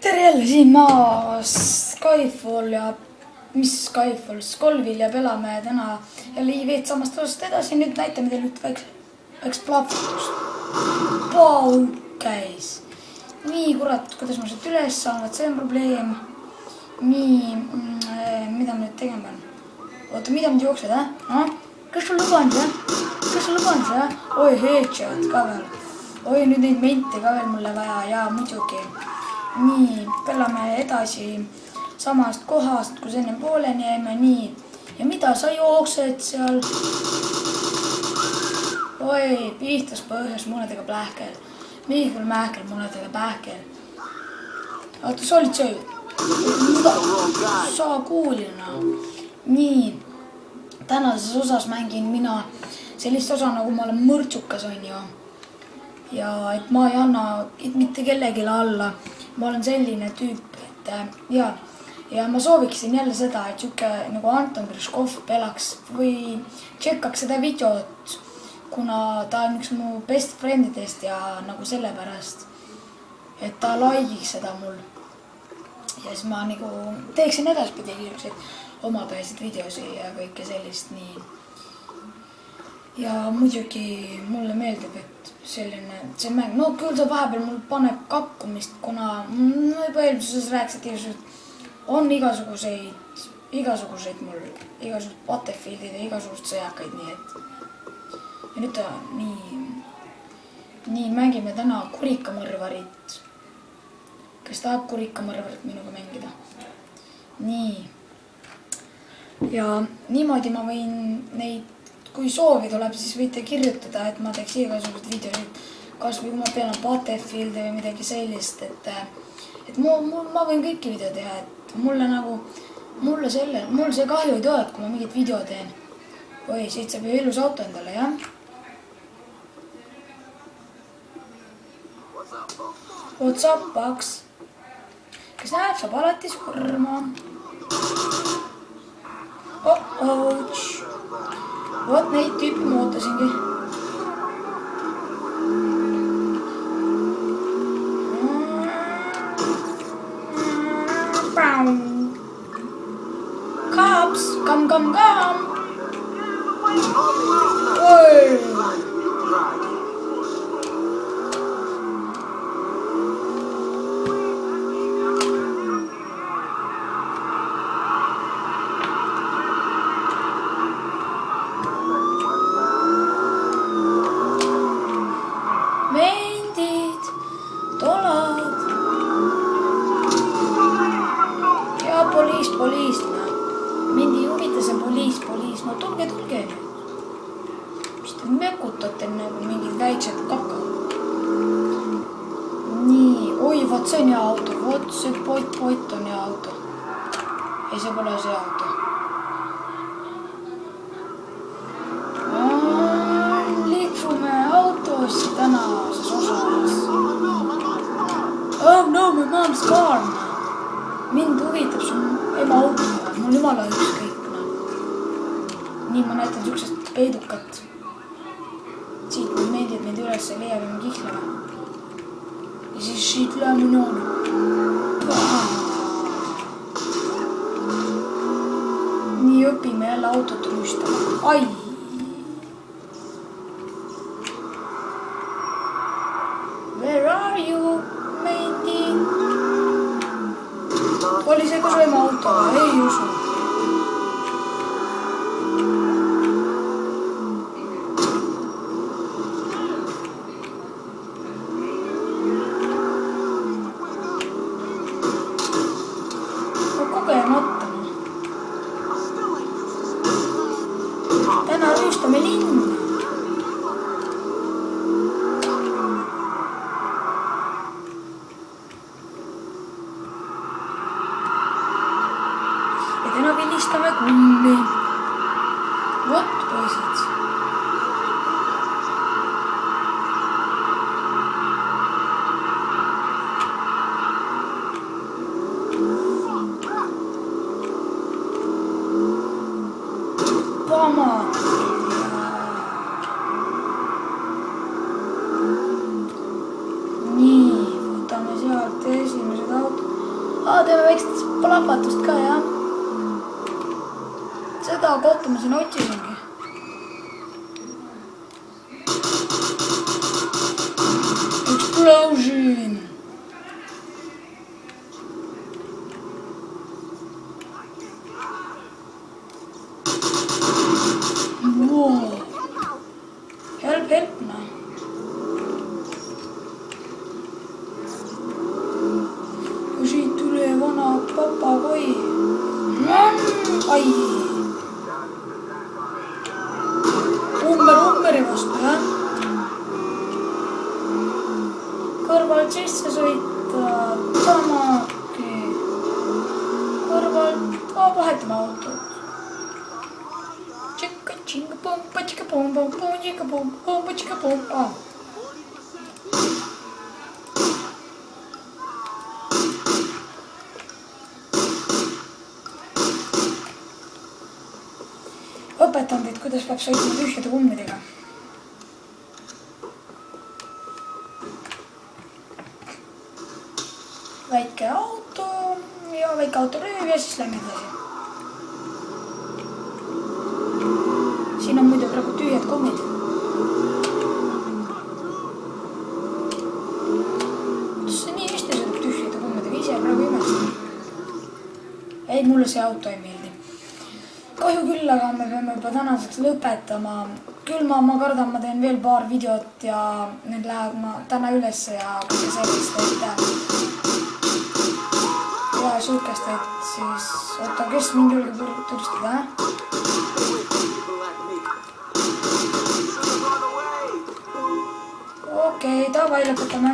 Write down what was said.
tere jälle siin maa Skyfall ja mis Skyfall, Skolvil ja pelame täna jälle IV-d samast osast edasi. Nüüd näitame teile nüüd väikse plahvatust. Vau, käis. Nii, kurat, kuidas ma sealt üles saan, vaat see on probleem. Nii, mida ma nüüd tegema pean? Oota, mida nüüd jooksed, Kas sul luban see, Oi, headshot ka veel. Oi, nüüd neid mente ka veel mulle vaja ja muidugi. Nii, pelame edasi samast kohast, kus enne pooleni jäime, nii. Ja mida sa jooksed seal? Oi, pihtas põhjas munadega plähkel. Mihkel Mähkel munadega pähkel. Oota, sa olid see? Sa kuulina. Nii, tänases osas mängin mina sellist osa, nagu ma olen mõrtsukas, on ju. Ja et ma ei anna mitte kellelegi alla. Ma olen selline tüüp, et ja ma sooviksin jälle seda, et siuke nagu Anton Kriškov pelaks või tšekkaks seda videot, kuna ta on üks mu best friendidest ja nagu sellepärast, et ta laigiks seda mul. Ja siis ma nagu teeksin edaspidi omapäiseid videosi ja kõike sellist nii. Ja muidugi mulle meeldib, et see mäng, no küll ta vahepeal mul paneb kakkumist, kuna juba eelmises rääkisid on igasuguseid mul, igasugused Battlefieldid ja igasugused sõjakaid, nii et ja nüüd ta nii mängime täna kurikamõrvarit. Kes tahab kurikamõrvarit minuga mängida? Nii. Ja niimoodi ma võin neid, kui soovi tuleb, siis võite kirjutada, et ma teeks igasugused videosid, kas või kui ma pean Battlefieldi või midagi sellist, et ma võin kõiki video teha, et mulle see kahju ei tule, et kui ma mingit video teen. Oi, siit saab ju ilus auto endale, jah? What's up, Paks? Kes näeb, saab alati surma. Oh-ouch. Vot neid tüüpi ma ootasingi. Cops, come. Oi! Mendid, tolad ja poliis, mind ei huvita see poliis, no tulge nüüd. Mis te mekutate nagu mingid väiksed kaka? Nii, oi, vaat see on hea auto, vaat see pott on hea auto. Ei, see pole see auto. Liiksume autosse tänases osas. Oh no, my mom's car. Mind huvitab sun ema auto, mul jumala ükskõik. Nii ma näitan siuksest peidukat. Siit mul meeldib meid üles ja leiame kihlema. Ja siis siit läheme noona. Nii õpime jälle autot rüüstama. Ai! Where are you, mendi? Oli see ka su ema auto? Ei usu. Kogemata. Täna rüüstame linna. Ja täna vilistame kummi. Vot, poisid. Vama. Nii, võtame sealt esimesed autod. Teeme väikest plahvatust ka, jah. Seda kohta ma siin otsisingi. Explosion! Wow! Help, no. Siit tuli vana papagoi. Ai! Umberi vastu, jah? Kõrvalt sisse sõita, samagi. Kõrvalt, vahetame autot. Tšika-tšinga-pum-pa-tšika-pum-pum-pum-tšika-pum-pum-pa-tšika-pum. Õpetan teid, kuidas peab sõitma tühjade kummidega. Väike auto ja väike autorööv ja siis lähme edasi. Siin on muidu praegu tühjad kummid. Kuidas see nii hästi sõidab tühjade kummidega? Ise praegu imestan. Ei, mulle see auto ei meeldi. Kahju küll, aga me peame juba tänaseks lõpetama. Küll ma kardan, ma teen veel paar videot ja need läheb ma täna ülesse ja kõike sellist, et ja sihukest, et siis oota, kes mind julgeb turistada, Okei, davai, lõpetame.